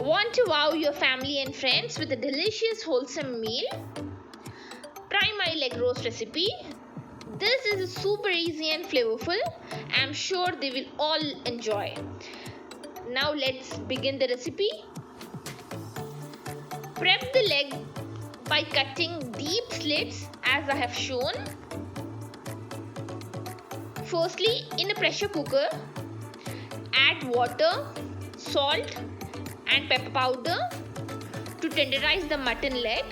Want to wow your family and friends with a delicious wholesome meal? Try my leg roast recipe. This is super easy and flavorful. I'm sure they will all enjoy. Now let's begin the recipe. Prep the leg by cutting deep slits as I have shown. Firstly, in a pressure cooker, add water, salt and pepper powder to tenderize the mutton leg.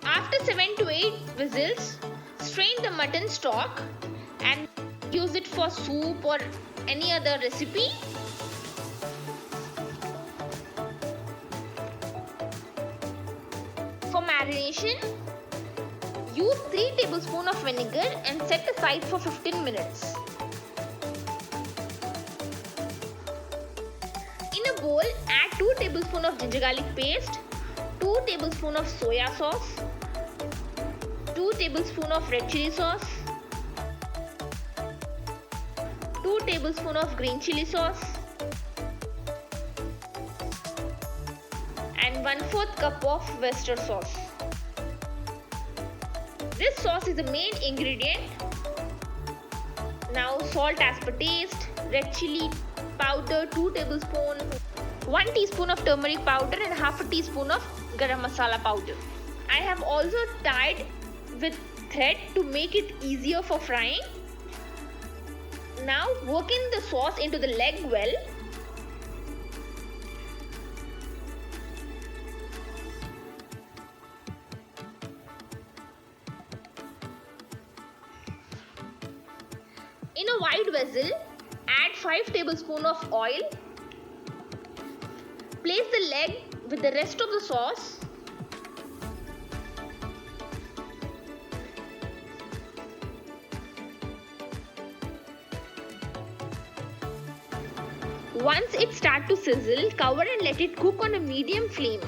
After 7 to 8 whistles, strain the mutton stock and use it for soup or any other recipe. For marination, use 3 tablespoons of vinegar and set aside for 15 minutes. In a bowl, add 2 tablespoons of ginger garlic paste, 2 tablespoons of soya sauce, 2 tablespoons of red chili sauce, 2 tablespoons of green chili sauce, and 1/4 cup of Worcester sauce. This sauce is the main ingredient. Now salt as per taste, red chili powder 2 tablespoons, 1 teaspoon of turmeric powder and half a teaspoon of garam masala powder. I have also tied with thread to make it easier for frying. Now work in the sauce into the leg well. In a wide vessel, add 5 tablespoons of oil. Place the leg with the rest of the sauce. Once it starts to sizzle, cover and let it cook on a medium flame.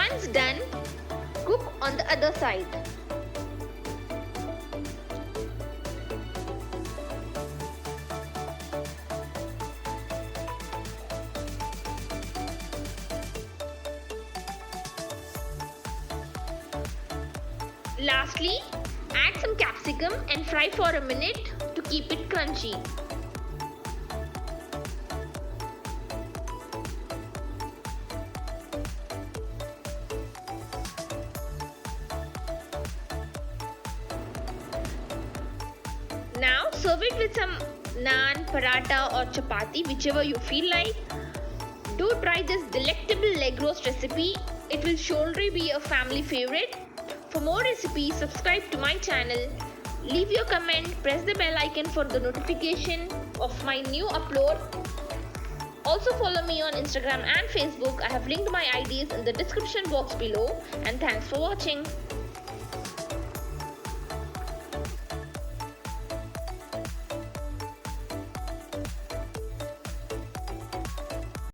Once done, cook on the other side. Lastly, add some capsicum and fry for a minute to keep it crunchy. Now serve it with some naan, paratha or chapati, whichever you feel like. Do try this delectable leg roast recipe. It will surely be a family favorite. For more recipes, subscribe to my channel. Leave your comment, press the bell icon for the notification of my new upload. Also follow me on Instagram and Facebook. I have linked my IDs in the description box below. And thanks for watching.